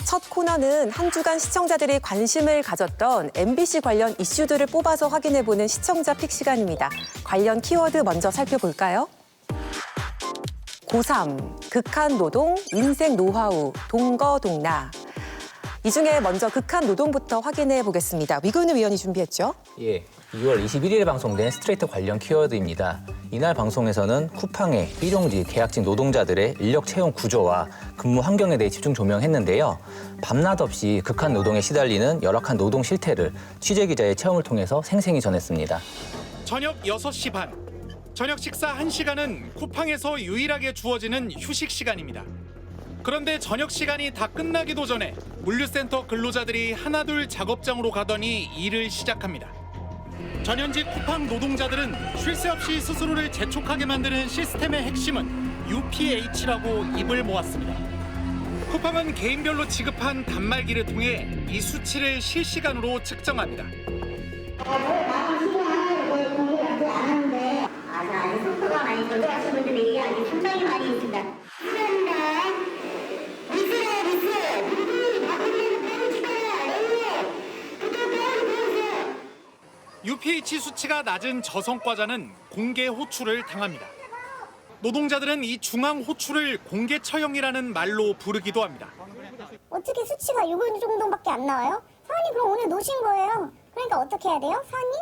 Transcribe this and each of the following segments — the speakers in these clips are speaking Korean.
첫 코너는 한 주간 시청자들이 관심을 가졌던 MBC 관련 이슈들을 뽑아서 확인해보는 시청자 픽 시간입니다. 관련 키워드 먼저 살펴볼까요? 고3, 극한 노동, 인생 노하우, 동거동나. 이 중에 먼저 극한 노동부터 확인해 보겠습니다. 위근우 위원이 준비했죠? 예, 2월 21일에 방송된 스트레이트 관련 키워드입니다. 이날 방송에서는 쿠팡의 일용직, 계약직 노동자들의 인력 채용 구조와 근무 환경에 대해 집중 조명했는데요. 밤낮 없이 극한 노동에 시달리는 열악한 노동 실태를 취재기자의 체험을 통해서 생생히 전했습니다. 저녁 6시 반, 저녁 식사 1시간은 쿠팡에서 유일하게 주어지는 휴식 시간입니다. 그런데 저녁 시간이 다 끝나기도 전에 물류센터 근로자들이 하나둘 작업장으로 가더니 일을 시작합니다. 전현직 쿠팡 노동자들은 쉴 새 없이 스스로를 재촉하게 만드는 시스템의 핵심은 UPH라고 입을 모았습니다. 쿠팡은 개인별로 지급한 단말기를 통해 이 수치를 실시간으로 측정합니다. 맞아, 속도가 많이 조절하시는 분들이 아주 상당히 많이 있습니다. UPH 수치가 낮은 저성과자는 공개 호출을 당합니다. 노동자들은 이 중앙 호출을 공개 처형이라는 말로 부르기도 합니다. 어떻게 수치가 이 정도밖에 안 나와요? 사장님 그럼 오늘 노신 거예요. 그러니까 어떻게 해야 돼요? 사장님?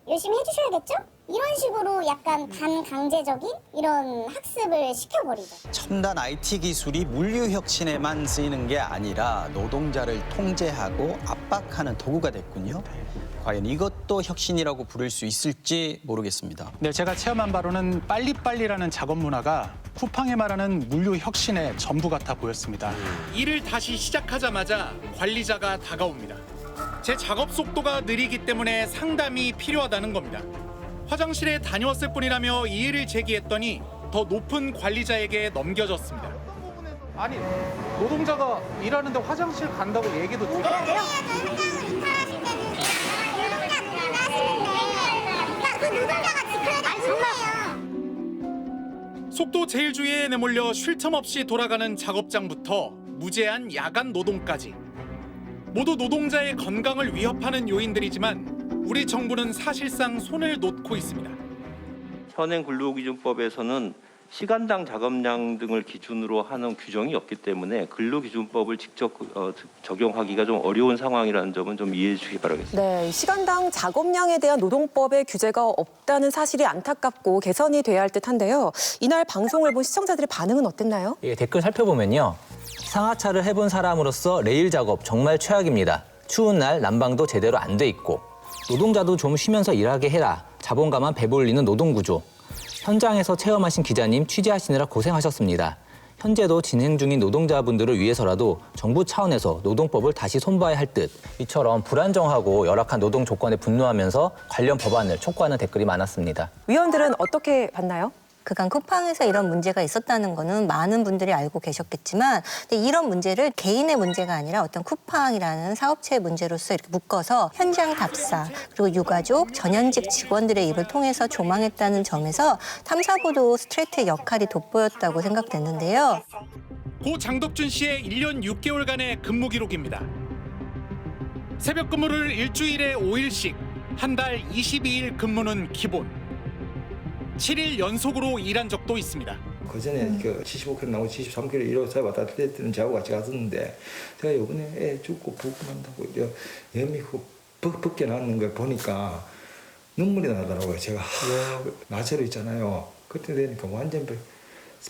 열심히 해주셔야겠죠? 이런 식으로 약간 반강제적인 이런 학습을 시켜버리죠. 첨단 IT 기술이 물류 혁신에만 쓰이는 게 아니라 노동자를 통제하고 압박하는 도구가 됐군요. 과연 이것도 혁신이라고 부를 수 있을지 모르겠습니다. 네, 제가 체험한 바로는 빨리빨리라는 작업 문화가 쿠팡이 말하는 물류 혁신의 전부 같아 보였습니다. 일을 다시 시작하자마자 관리자가 다가옵니다. 제 작업 속도가 느리기 때문에 상담이 필요하다는 겁니다. 화장실에 다녀왔을 뿐이라며 이의를 제기했더니 더 높은 관리자에게 넘겨졌습니다. 아니, 노동자가 일하는데 화장실 간다고 얘기도 들었어요. 속도 제일주의에 내몰려 쉴 틈 없이 돌아가는 작업장부터 무제한 야간 노동까지. 모두 노동자의 건강을 위협하는 요인들이지만 우리 정부는 사실상 손을 놓고 있습니다. 현행 근로기준법에서는 시간당 작업량 등을 기준으로 하는 규정이 없기 때문에 근로기준법을 직접 적용하기가 좀 어려운 상황이라는 점은 좀 이해해 주시기 바라겠습니다. 네, 시간당 작업량에 대한 노동법의 규제가 없다는 사실이 안타깝고 개선이 돼야 할 듯한데요. 이날 방송을 본 시청자들의 반응은 어땠나요? 예, 댓글 살펴보면요. 상하차를 해본 사람으로서 레일 작업 정말 최악입니다. 추운 날 난방도 제대로 안 돼 있고 노동자도 좀 쉬면서 일하게 해라. 자본가만 배불리는 노동구조. 현장에서 체험하신 기자님 취재하시느라 고생하셨습니다. 현재도 진행 중인 노동자분들을 위해서라도 정부 차원에서 노동법을 다시 손봐야 할 듯. 이처럼 불안정하고 열악한 노동 조건에 분노하면서 관련 법안을 촉구하는 댓글이 많았습니다. 위원들은 어떻게 봤나요? 그간 쿠팡에서 이런 문제가 있었다는 거는 많은 분들이 알고 계셨겠지만 근데 이런 문제를 개인의 문제가 아니라 어떤 쿠팡이라는 사업체의 문제로서 이렇게 묶어서 현장 답사 그리고 유가족, 전현직 직원들의 입을 통해서 조망했다는 점에서 탐사보도 스트레이트의 역할이 돋보였다고 생각됐는데요. 고 장덕준 씨의 1년 6개월간의 근무 기록입니다. 새벽 근무를 일주일에 5일씩, 한 달 22일 근무는 기본. 7일 연속으로 일한 적도 있습니다. 그전에 75kg 나오고 73kg 이렇게 왔다 갔다 했던 저하고 같이 갔었는데 제가 이번에 애 죽고 부고 난다고 염이 벗겨나는 걸 보니까 눈물이 나더라고요. 제가 나체로 있잖아요. 그때 되니까 완전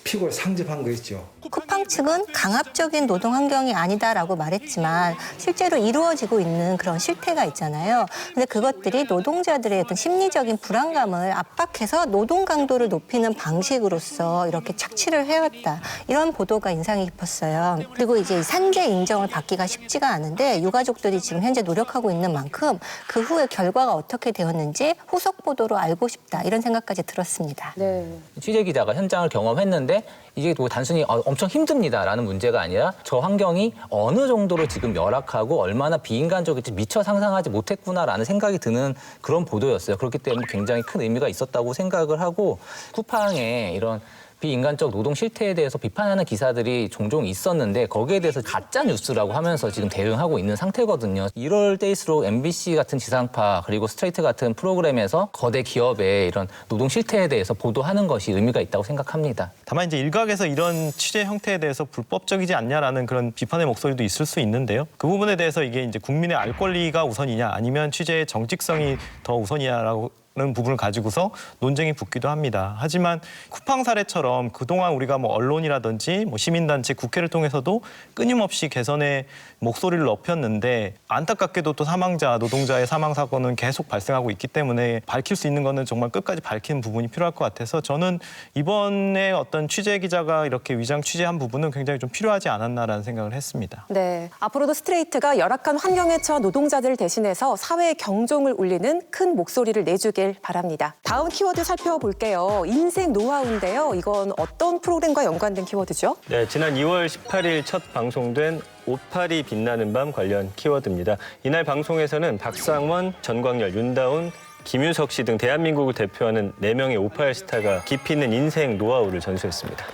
피골 상접한 거 있죠. 쿠팡 측은 강압적인 노동 환경이 아니다라고 말했지만 실제로 이루어지고 있는 그런 실태가 있잖아요. 근데 그것들이 노동자들의 어떤 심리적인 불안감을 압박해서 노동 강도를 높이는 방식으로서 이렇게 착취를 해왔다. 이런 보도가 인상이 깊었어요. 그리고 이제 산재 인정을 받기가 쉽지가 않은데 유가족들이 지금 현재 노력하고 있는 만큼 그 후에 결과가 어떻게 되었는지 후속 보도로 알고 싶다. 이런 생각까지 들었습니다. 네. 취재 기자가 현장을 경험했는데 이게 뭐 단순히 엄청 힘듭니다라는 문제가 아니라 저 환경이 어느 정도로 지금 열악하고 얼마나 비인간적일지 미처 상상하지 못했구나라는 생각이 드는 그런 보도였어요. 그렇기 때문에 굉장히 큰 의미가 있었다고 생각을 하고 쿠팡의 이런 비인간적 노동 실태에 대해서 비판하는 기사들이 종종 있었는데 거기에 대해서 가짜 뉴스라고 하면서 지금 대응하고 있는 상태거든요. 이럴 때일수록 MBC 같은 지상파 그리고 스트레이트 같은 프로그램에서 거대 기업의 이런 노동 실태에 대해서 보도하는 것이 의미가 있다고 생각합니다. 다만 이제 일각에서 이런 취재 형태에 대해서 불법적이지 않냐라는 그런 비판의 목소리도 있을 수 있는데요. 그 부분에 대해서 이게 이제 국민의 알 권리가 우선이냐 아니면 취재의 정직성이 더 우선이냐라고 는 부분을 가지고서 논쟁이 붙기도 합니다. 하지만 쿠팡 사례처럼 그동안 우리가 뭐 언론이라든지 뭐 시민단체, 국회를 통해서도 끊임없이 개선의 목소리를 높였는데 안타깝게도 또 사망자, 노동자의 사망 사고는 계속 발생하고 있기 때문에 밝힐 수 있는 거는 정말 끝까지 밝히는 부분이 필요할 것 같아서 저는 이번에 어떤 취재 기자가 이렇게 위장 취재한 부분은 굉장히 좀 필요하지 않았나라는 생각을 했습니다. 네, 앞으로도 스트레이트가 열악한 환경에 처한 노동자들을 대신해서 사회의 경종을 울리는 큰 목소리를 내주길 바랍니다. 다음 키워드 살펴볼게요. 인생 노하우인데요. 이건 어떤 프로그램과 연관된 키워드죠? 네, 지난 2월 18일 첫 방송된 옷팔이 빛나는 밤 관련 키워드입니다. 이날 방송에서는 박상원, 전광열, 윤다운, 김유석 씨 등 대한민국을 대표하는 4명의 오팔 스타가 깊이 있는 인생 노하우를 전수했습니다.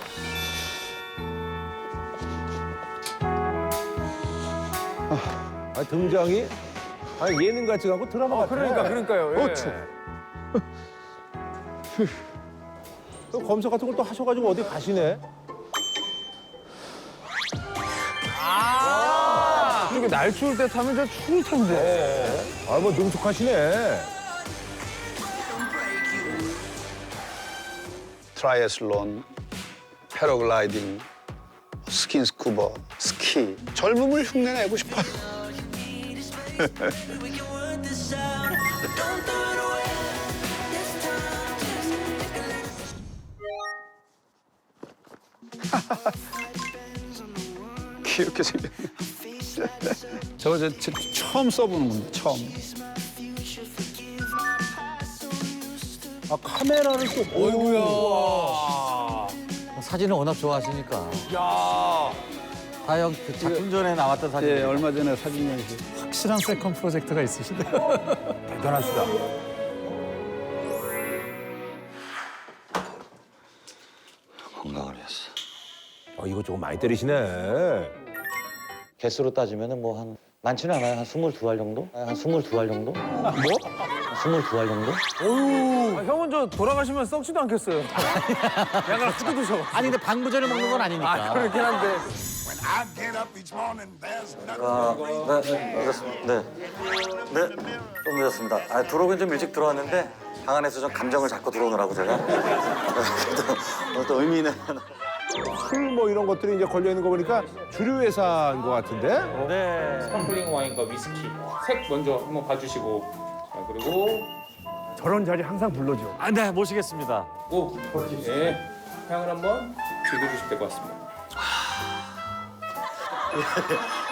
등장이 예능 같지 않고 드라마 같아. 그러니까요. 예. 또 검색 같은 걸 또 하셔가지고 어디 가시네. 이게 날 추울 때 타면 저 추울 텐데. 뭐 능숙하시네. 트라이애슬론, 패러글라이딩, 스킨스쿠버, 스키. 젊음을 흉내내고 싶어요. 귀엽게 생겼네. 저거 처음 써보는 건데, 처음. 카메라를 또. 어이구야. 사진을 워낙 좋아하시니까. 야. 다영 그 작품 전에 나왔던 사진. 네, 얼마 전에 사진 연습. 확실한 세컨 프로젝트가 있으시네요. 대단하시다. 건강을 위해서. 이거 조금 많이 때리시네. 개수로 따지면은 뭐 한 많지는 않아요. 한 22알 정도? 한 22알 정도? 뭐? 한 22알 정도? 형은 저 돌아가시면 썩지도 않겠어요. 약간 후드 드셔. 아니 근데 방부제를 먹는 건 아니니까. 그렇긴 한데. 네, 좀 늦었습니다. 들어오긴 좀 일찍 들어왔는데 방 안에서 좀 감정을 잡고 들어오느라고 제가. 또 의미 있는. 술 뭐 이런 것들이 이제 걸려 있는 거 보니까 주류 회사인 것 같은데. 네. 스파클링 와인과 위스키. 색 먼저 한번 봐주시고. 자, 그리고 저런 자리 항상 불러줘. 네, 모시겠습니다. 오, 네. 향을 한번 즐겨주시면 될 것 같습니다.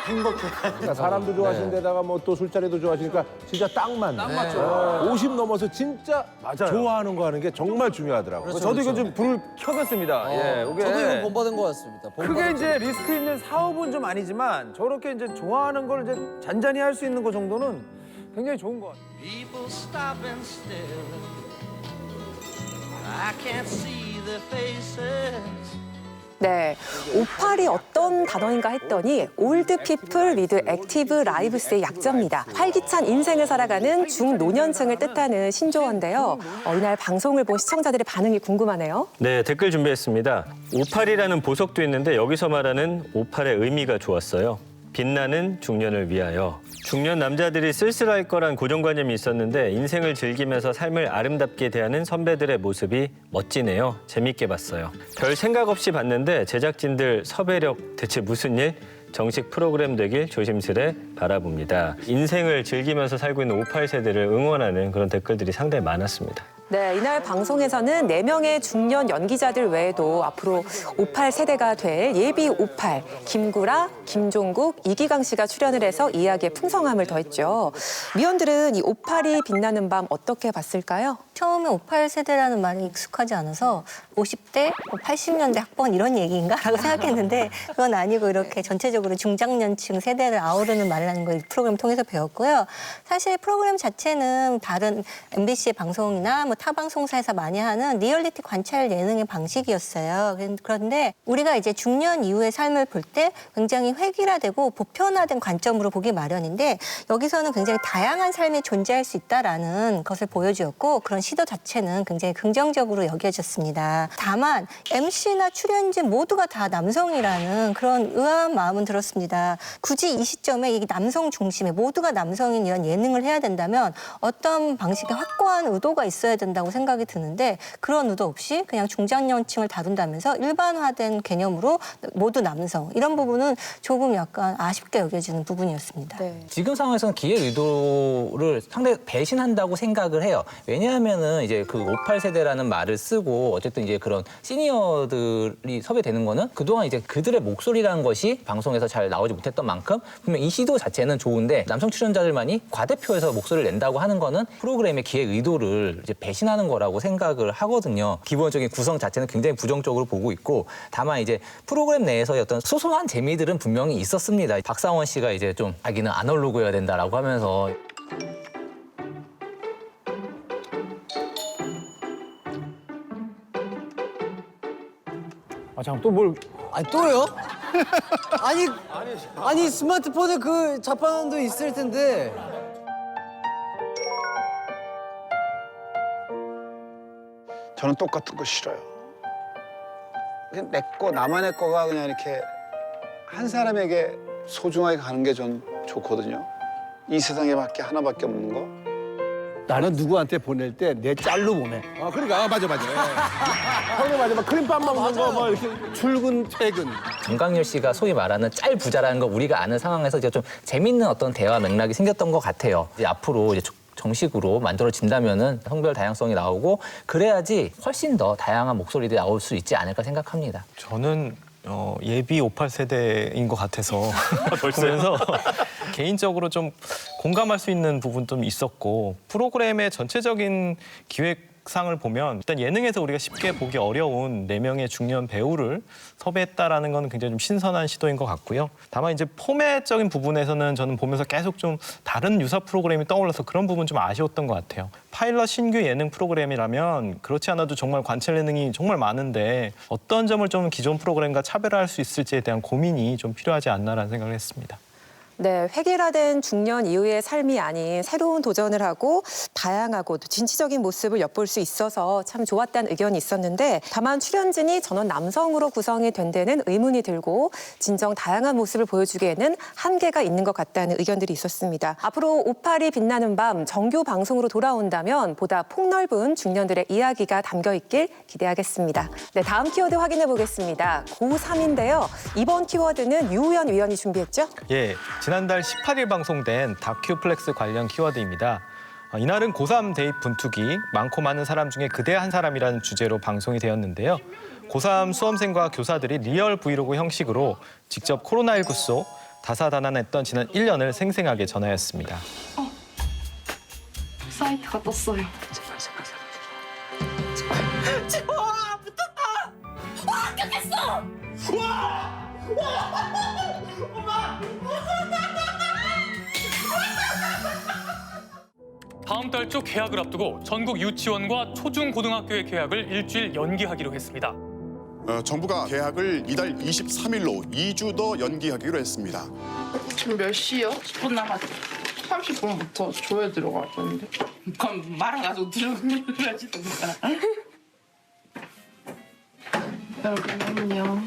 행복해. 그러니까 사람도 좋아하시는 데다가 뭐 또 술자리도 좋아하시니까 진짜 딱 맞네. 딱 맞죠. 50 넘어서 진짜 좋아하는 거 하는 게 정말 중요하더라고요. 저도 이거 좀 불을 켜겠습니다. 예, 이게 저도 이거 본받은 것 같습니다. 크게 이제 리스크 있는 사업은 좀 아니지만 저렇게 이제 좋아하는 걸 이제 잔잔히 할 수 있는 거 정도는 굉장히 좋은 것 같아요. People stop and stare. I can't see their faces. 네, 오팔이 어떤 단어인가 했더니 올드 피플 리드 액티브 라이브스의 약자입니다. 활기찬 인생을 살아가는 중노년층을 뜻하는 신조어인데요. 이날 방송을 본 시청자들의 반응이 궁금하네요. 네, 댓글 준비했습니다. 오팔이라는 보석도 있는데 여기서 말하는 오팔의 의미가 좋았어요. 빛나는 중년을 위하여. 중년 남자들이 쓸쓸할 거란 고정관념이 있었는데 인생을 즐기면서 삶을 아름답게 대하는 선배들의 모습이 멋지네요. 재밌게 봤어요. 별 생각 없이 봤는데 제작진들 섭외력 대체 무슨 일? 정식 프로그램 되길 조심스레 바라봅니다. 인생을 즐기면서 살고 있는 58세대를 응원하는 그런 댓글들이 상당히 많았습니다. 네, 이날 방송에서는 4명의 중년 연기자들 외에도 앞으로 58세대가 될 예비 58, 김구라, 김종국, 이기강 씨가 출연을 해서 이야기의 풍성함을 더했죠. 미원들은 이 58이 빛나는 밤 어떻게 봤을까요? 처음에 58세대라는 말이 익숙하지 않아서 50대, 80년대 학번 이런 얘기인가? 라고 생각했는데 그건 아니고 이렇게 전체적으로 중장년층 세대를 아우르는 말이라는 걸 이 프로그램 통해서 배웠고요. 사실 프로그램 자체는 다른 MBC의 방송이나 뭐 타 방송사에서 많이 하는 리얼리티 관찰 예능의 방식이었어요. 그런데 우리가 이제 중년 이후의 삶을 볼 때 굉장히 획일화되고 보편화된 관점으로 보기 마련인데 여기서는 굉장히 다양한 삶이 존재할 수 있다라는 것을 보여주었고 그런 시도 자체는 굉장히 긍정적으로 여겨졌습니다. 다만 MC나 출연진 모두가 다 남성이라는 그런 의아한 마음은 들었습니다. 굳이 이 시점에 이 남성 중심의 모두가 남성인 이런 예능을 해야 된다면 어떤 방식의 확고한 의도가 있어야 된다고 생각이 드는데 그런 의도 없이 그냥 중장년층을 다룬다면서 일반화된 개념으로 모두 남성 이런 부분은 조금 약간 아쉽게 여겨지는 부분이었습니다. 지금 상황에서는 기획 의도를 상당히 배신한다고 생각을 해요. 왜냐하면은 이제 그 58세대라는 말을 쓰고 어쨌든 이제 그런 시니어들이 섭외되는 거는 그동안 이제 그들의 목소리라는 것이 방송에서 잘 나오지 못했던 만큼 분명 이 시도 자체는 좋은데 남성 출연자들만이 과대표에서 목소리를 낸다고 하는 거는 프로그램의 기획 의도를 이제 배신하는 거라고 생각을 하거든요. 기본적인 구성 자체는 굉장히 부정적으로 보고 있고 다만 이제 프로그램 내에서의 어떤 소소한 재미들은 분명히 있었습니다. 박상원 씨가 이제 좀 자기는 아날로그여야 된다라고 하면서 아 잠깐 또 뭘? 아니 또요? 아니 스마트폰에 그 자판도 있을 텐데. 저는 똑같은 거 싫어요. 그냥 내 거, 나만의 거가 그냥 이렇게 한 사람에게 소중하게 가는 게 전 좋거든요. 이 세상에 밖에 하나밖에 없는 거. 나는 누구한테 보낼 때 내 짤로 보내. 아 그러니까 맞아. 형님 맞아. 막 크림빵 먹는 거 뭐 이렇게 출근 퇴근. 정강렬 씨가 소위 말하는 짤 부자라는 거 우리가 아는 상황에서 이제 좀 재밌는 어떤 대화 맥락이 생겼던 것 같아요. 이제 앞으로 이제 정식으로 만들어진다면은 성별 다양성이 나오고 그래야지 훨씬 더 다양한 목소리들이 나올 수 있지 않을까 생각합니다. 저는 예비 58세대인 것 같아서 보면서 개인적으로 좀 공감할 수 있는 부분 좀 있었고 프로그램의 전체적인 기획상을 보면 일단 예능에서 우리가 쉽게 보기 어려운 4명의 중년 배우를 섭외했다라는 건 굉장히 좀 신선한 시도인 것 같고요. 다만 이제 포맷적인 부분에서는 저는 보면서 계속 좀 다른 유사 프로그램이 떠올라서 그런 부분 좀 아쉬웠던 것 같아요. 파일럿 신규 예능 프로그램이라면 그렇지 않아도 정말 관찰 예능이 정말 많은데 어떤 점을 좀 기존 프로그램과 차별화할 수 있을지에 대한 고민이 좀 필요하지 않나라는 생각을 했습니다. 네, 획일화된 중년 이후의 삶이 아닌 새로운 도전을 하고 다양하고 또 진취적인 모습을 엿볼 수 있어서 참 좋았다는 의견이 있었는데 다만 출연진이 전원 남성으로 구성이 된 데는 의문이 들고 진정 다양한 모습을 보여주기에는 한계가 있는 것 같다는 의견들이 있었습니다. 앞으로 58이 빛나는 밤 정규 방송으로 돌아온다면 보다 폭넓은 중년들의 이야기가 담겨 있길 기대하겠습니다. 네, 다음 키워드 확인해 보겠습니다. 고3인데요. 이번 키워드는 유우현 위원이 준비했죠? 예, 지난달 18일 방송된 다큐플렉스 관련 키워드입니다. 이날은 고3 대입 분투기, 많고 많은 사람 중에 그대 한 사람이라는 주제로 방송이 되었는데요. 고3 수험생과 교사들이 리얼 브이로그 형식으로 직접 코로나19 속 다사다난했던 지난 1년을 생생하게 전하였습니다. 사이트가 떴어요. 와, 붙었다! 와, 합격했어! 와! 엄마! 다음 달 초 개학을 앞두고 전국 유치원과 초중고등학교의 개학을 일주일 연기하기로 했습니다. 정부가 개학을 이달 23일로 2주 더 연기하기로 했습니다. 지금 몇 시요? 10분 남았죠. 30분부터 조회 들어갈 건데. 그럼 말아가지고 들어가야지 되니까. 여러분은요.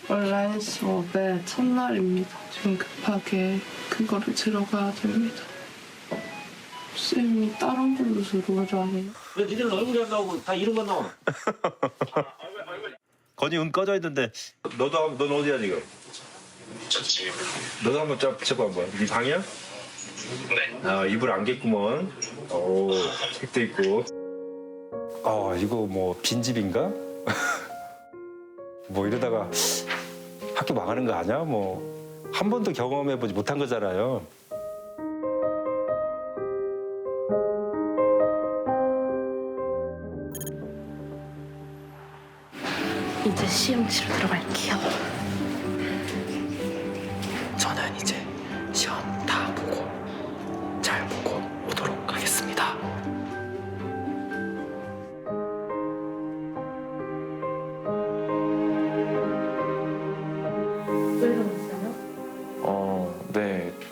온라인 수업의 첫날입니다. 지금 급하게 그거를 들어가야 됩니다. 쌤이 다른 걸로 들어오라네요. 왜 니네는 얼굴이 안 나오고 다 이름만 나와? 건이 꺼져 있는데. 넌 어디야 지금? 너도 한번 잡숴봐 한번. 네 방이야? 네. 아 이불 안겠구먼. 오 책도 있고. 이거 뭐 빈집인가? 뭐 이러다가 학교 망하는 거 아니야? 뭐 한 번도 경험해보지 못한 거잖아요. 이제 시험치로 들어갈게요. 저는 이제 시험 다 보고 잘 보고 오도록 하겠습니다.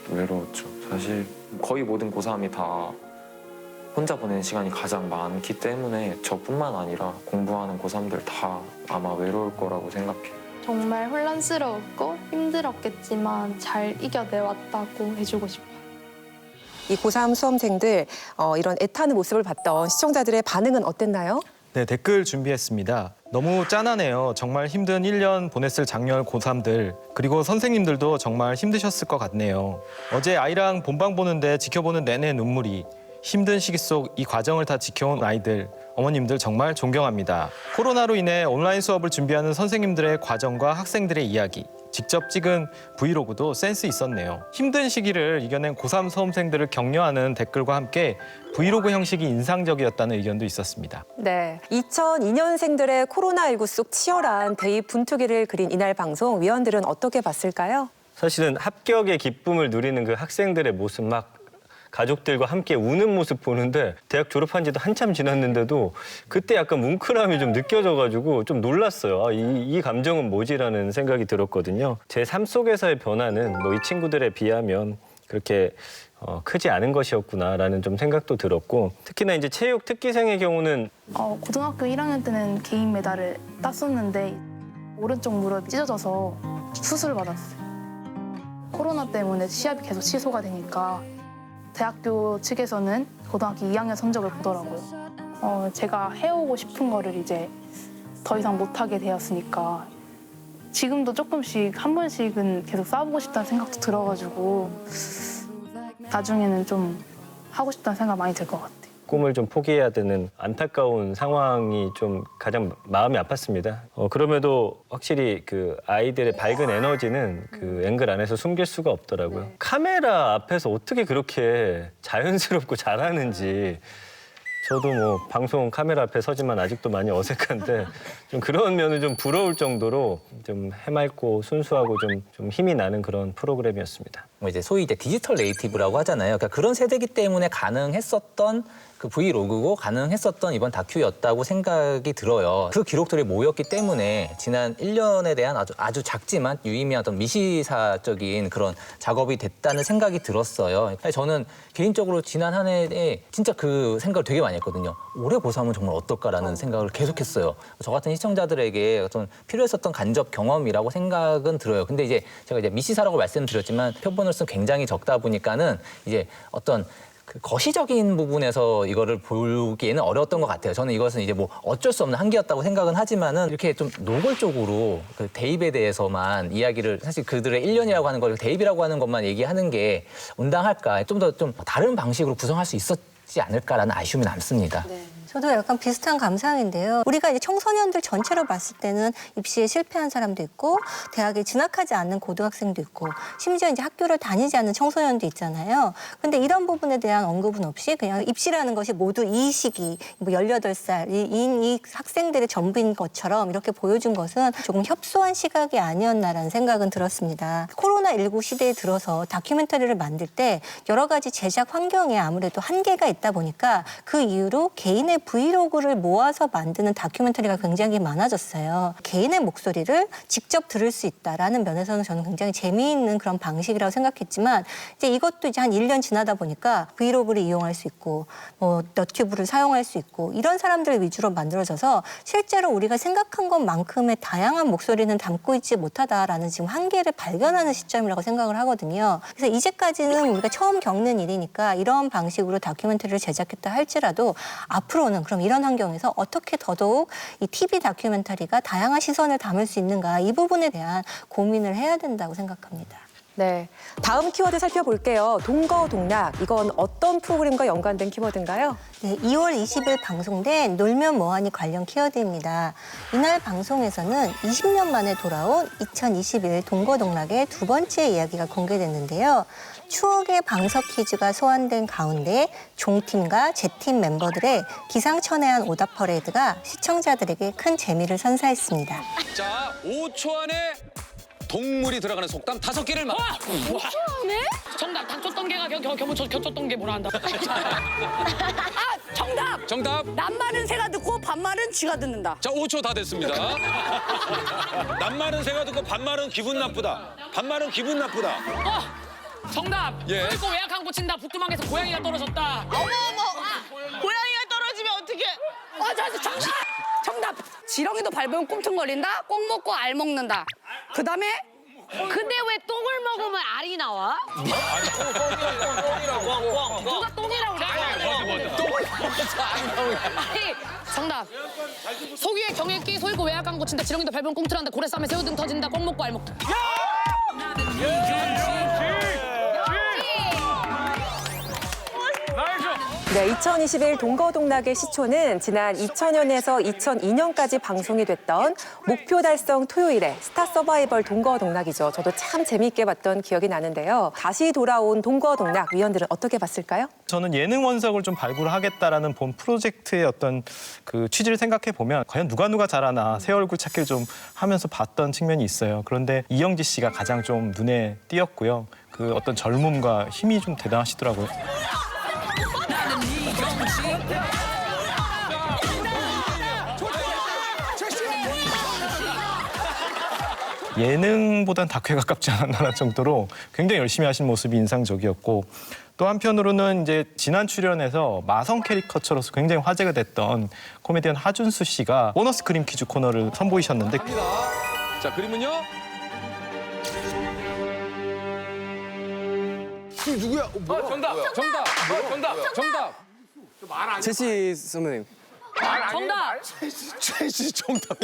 외로웠죠. 사실 거의 모든 고3이 다 혼자 보내는 시간이 가장 많기 때문에 저뿐만 아니라 공부하는 고3들 다 아마 외로울 거라고 생각해요. 정말 혼란스러웠고 힘들었겠지만 잘 이겨내왔다고 해주고 싶어요. 이 고3 수험생들 이런 애타는 모습을 봤던 시청자들의 반응은 어땠나요? 네, 댓글 준비했습니다. 너무 짠하네요. 정말 힘든 1년 보냈을 작년 고3들, 그리고 선생님들도 정말 힘드셨을 것 같네요. 어제 아이랑 본방 보는데 지켜보는 내내 눈물이, 힘든 시기 속 이 과정을 다 지켜온 아이들, 어머님들 정말 존경합니다. 코로나로 인해 온라인 수업을 준비하는 선생님들의 과정과 학생들의 이야기, 직접 찍은 브이로그도 센스 있었네요. 힘든 시기를 이겨낸 고3 수험생들을 격려하는 댓글과 함께 브이로그 형식이 인상적이었다는 의견도 있었습니다. 네, 2002년생들의 코로나19 속 치열한 대입 분투기를 그린 이날 방송, 위원들은 어떻게 봤을까요? 사실은 합격의 기쁨을 누리는 그 학생들의 모습, 막 가족들과 함께 우는 모습 보는데 대학 졸업한 지도 한참 지났는데도 그때 약간 뭉클함이 좀 느껴져가지고 좀 놀랐어요. 아, 이 감정은 뭐지라는 생각이 들었거든요. 제 삶 속에서의 변화는 뭐 이 친구들에 비하면 그렇게 크지 않은 것이었구나라는 좀 생각도 들었고, 특히나 이제 체육 특기생의 경우는 고등학교 1학년 때는 개인 메달을 땄었는데 오른쪽 무릎이 찢어져서 수술을 받았어요. 코로나 때문에 시합이 계속 취소가 되니까 대학교 측에서는 고등학교 2학년 성적을 보더라고요. 제가 해오고 싶은 거를 이제 더 이상 못하게 되었으니까 지금도 조금씩 한 번씩은 계속 싸우고 싶다는 생각도 들어가지고 나중에는 좀 하고 싶다는 생각 많이 들 것 같아요. 꿈을 좀 포기해야 되는 안타까운 상황이 좀 가장 마음이 아팠습니다. 그럼에도 확실히 그 아이들의 밝은 에너지는 그 앵글 안에서 숨길 수가 없더라고요. 네. 카메라 앞에서 어떻게 그렇게 자연스럽고 잘하는지, 저도 뭐 방송 카메라 앞에 서지만 아직도 많이 어색한데 좀 그런 면은 좀 부러울 정도로 좀 해맑고 순수하고 좀 힘이 나는 그런 프로그램이었습니다. 뭐 이제 소위 이제 디지털 네이티브라고 하잖아요. 그러니까 그런 세대이기 때문에 가능했었던 그 브이로그고 가능했었던 이번 다큐였다고 생각이 들어요. 그 기록들이 모였기 때문에 지난 1년에 대한 아주 작지만 유의미한 어떤 미시사적인 그런 작업이 됐다는 생각이 들었어요. 저는 개인적으로 지난 한 해에 진짜 그 생각을 되게 많이 했거든요. 올해 고3은 정말 어떨까라는 생각을 계속했어요. 저 같은 시청자들에게 어떤 필요했었던 간접 경험이라고 생각은 들어요. 근데 이제 제가 이제 미시사라고 말씀드렸지만 표본을 쓰면 굉장히 적다 보니까는 이제 어떤 그 거시적인 부분에서 이거를 보기에는 어려웠던 것 같아요. 저는 이것은 이제 뭐 어쩔 수 없는 한계였다고 생각은 하지만은 이렇게 좀 노골적으로 그 대입에 대해서만 이야기를, 사실 그들의 1년이라고 하는 걸 대입이라고 하는 것만 얘기하는 게 온당할까, 좀 더 좀 다른 방식으로 구성할 수 있었지 않을까라는 아쉬움이 남습니다. 네. 저도 약간 비슷한 감상인데요. 우리가 이제 청소년들 전체로 봤을 때는 입시에 실패한 사람도 있고 대학에 진학하지 않는 고등학생도 있고 심지어 이제 학교를 다니지 않는 청소년도 있잖아요. 근데 이런 부분에 대한 언급은 없이 그냥 입시라는 것이 모두 이 시기, 뭐 18살인 이 학생들의 전부인 것처럼 이렇게 보여준 것은 조금 협소한 시각이 아니었나라는 생각은 들었습니다. 코로나19 시대에 들어서 다큐멘터리를 만들 때 여러 가지 제작 환경에 아무래도 한계가 있다 보니까 그 이후로 개인의 브이로그를 모아서 만드는 다큐멘터리가 굉장히 많아졌어요. 개인의 목소리를 직접 들을 수 있다라는 면에서는 저는 굉장히 재미있는 그런 방식이라고 생각했지만 이제 이것도 이제 한 1년 지나다 보니까 브이로그를 이용할 수 있고 뭐 너튜브를 사용할 수 있고 이런 사람들 위주로 만들어져서 실제로 우리가 생각한 것만큼의 다양한 목소리는 담고 있지 못하다라는 지금 한계를 발견하는 시점이라고 생각을 하거든요. 그래서 이제까지는 우리가 처음 겪는 일이니까 이런 방식으로 다큐멘터리를 제작했다 할지라도 앞으로는 그럼 이런 환경에서 어떻게 더더욱 이 TV 다큐멘터리가 다양한 시선을 담을 수 있는가, 이 부분에 대한 고민을 해야 된다고 생각합니다. 네, 다음 키워드 살펴볼게요. 동거동락, 이건 어떤 프로그램과 연관된 키워드인가요? 네, 2월 20일 방송된 놀면 뭐하니 관련 키워드입니다. 이날 방송에서는 20년 만에 돌아온 2021 동거동락의 두 번째 이야기가 공개됐는데요. 추억의 방석 퀴즈가 소환된 가운데 종팀과 제팀 멤버들의 기상천외한 오답 퍼레이드가 시청자들에게 큰 재미를 선사했습니다. 자, 5초 안에 동물이 들어가는 속담 5개를 말. 와, 네? 정답. 닥쳤던 개가 겹쳤던 게 뭐라 한다. 아, 정답. 정답. 낱말은 새가 듣고 반말은 쥐가 듣는다. 자, 5초 다 됐습니다. 낱말은 새가 듣고 반말은 기분 나쁘다. 반말은 기분 나쁘다. 정답. 예. 소 있고 외약한 고친다. 부뚜막에서 고양이가 떨어졌다. 고양이가 떨어지면 어떻게? 정답. 지렁이도 밟으면 꿈틀거린다. 꽁 먹고 알 먹는다. 그다음에 근데 왜 똥을 먹으면 알이 나와? 누가 똥이라고 그래? 아니, 정답. 소기의 경액기, 소 있고 외약한 고친다. 지렁이도 밟으면 꿈틀한다. 고래 싸면 새우등 터진다. 꽁 먹고 알 먹다. 네, 2021 동거동락의 시초는 지난 2000년에서 2002년까지 방송이 됐던 목표 달성 토요일에 스타 서바이벌 동거동락이죠. 저도 참 재미있게 봤던 기억이 나는데요. 다시 돌아온 동거동락 위원들은 어떻게 봤을까요? 저는 예능 원석을 좀 발굴하겠다라는 본 프로젝트의 어떤 그 취지를 생각해 보면 과연 누가 잘하나 새 얼굴 찾기를 좀 하면서 봤던 측면이 있어요. 그런데 이영지 씨가 가장 좀 눈에 띄었고요. 그 어떤 젊음과 힘이 좀 대단하시더라고요. 예능보단 다큐에 가깝지 않았나 정도로 굉장히 열심히 하신 모습이 인상적이었고 또 한편으로는 이제 지난 출연에서 마성 캐릭터처로서 굉장히 화제가 됐던 코미디언 하준수 씨가 보너스 그림 퀴즈 코너를 선보이셨는데 자, 그림은요? 누구야? 정답. 제시 선배님. 정답. 최씨 정답.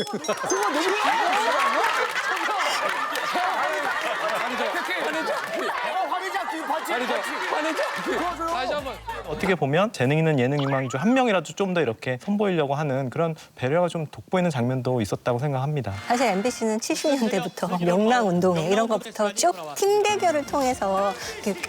다시 한번. 어떻게 보면 재능 있는 예능인망 중 한 명이라도 좀 더 이렇게 선보이려고 하는 그런 배려가 좀 돋보이는 장면도 있었다고 생각합니다. 사실 MBC는 70년대부터 명랑운동회 이런 것부터 쭉 팀 대결을 통해서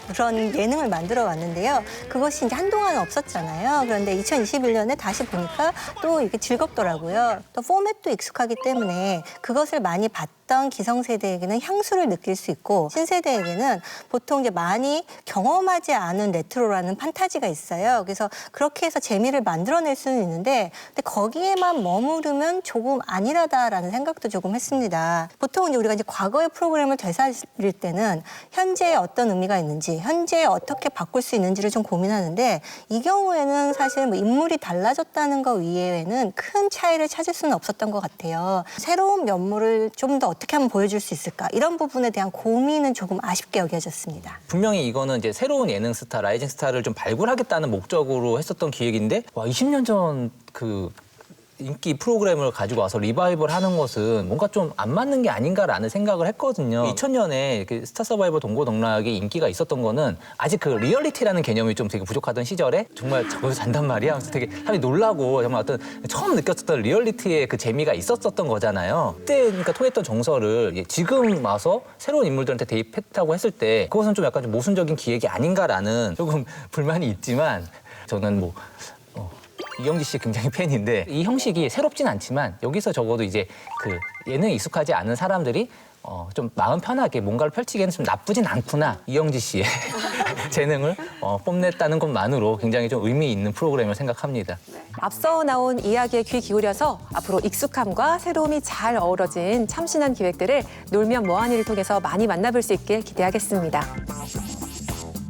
그런 예능을 만들어 왔는데요. 그것이 이제 한동안은 없었잖아요. 그런데 2021년에 다시 보니까 또 이게 즐겁더라고요. 또 포맷도 익숙하기 때문에 그것을 많이 봤던 기성세대에게는 향수를 느낄 수 있고 신세대에게는 보통 이제 많이 경험하지 않은 레트로라는 판타지가 있어요. 그래서 그렇게 해서 재미를 만들어낼 수는 있는데 근데 거기에만 머무르면 조금 아니라다라는 생각도 조금 했습니다. 보통 이제 우리가 이제 과거의 프로그램을 되살릴 때는 현재에 어떤 의미가 있는지, 현재에 어떻게 바꿀 수 있는지를 좀 고민하는데 이 경우에는 사실 뭐 인물이 달라졌다는 것 이외에는 큰 차이를 찾을 수는 없었던 것 같아요. 새로운 면모를 좀 더 어떻게 하면 보여줄 수 있을까? 이런 부분에 대한 고민은 조금 아쉽게 여겨졌습니다. 분명히 이거는 이제 새로운 예능 스타, 라이징 스타를 좀 발굴하겠다는 목적으로 했었던 기획인데 와 20년 전 그 인기 프로그램을 가지고 와서 리바이벌 하는 것은 뭔가 좀 안 맞는 게 아닌가라는 생각을 했거든요. 2000년에 그 스타 서바이벌 동고동락이 인기가 있었던 거는 아직 그 리얼리티라는 개념이 좀 되게 부족하던 시절에 정말 저기서 잔단 말이야 하면서 되게 사람이 놀라고 정말 어떤 처음 느꼈었던 리얼리티의 그 재미가 있었던 거잖아요. 그때 그러니까 통했던 정서를 지금 와서 새로운 인물들한테 대입했다고 했을 때 그것은 좀 약간 좀 모순적인 기획이 아닌가라는 조금 불만이 있지만 저는 뭐 이영지 씨 굉장히 팬인데 이 형식이 새롭진 않지만 여기서 적어도 이제 그 예능에 익숙하지 않은 사람들이 좀 마음 편하게 뭔가를 펼치기에는 좀 나쁘진 않구나. 이영지 씨의 재능을 뽐냈다는 것만으로 굉장히 좀 의미 있는 프로그램을 생각합니다. 앞서 나온 이야기에 귀 기울여서 앞으로 익숙함과 새로움이 잘 어우러진 참신한 기획들을 놀면 뭐하니를 통해서 많이 만나볼 수 있길 기대하겠습니다.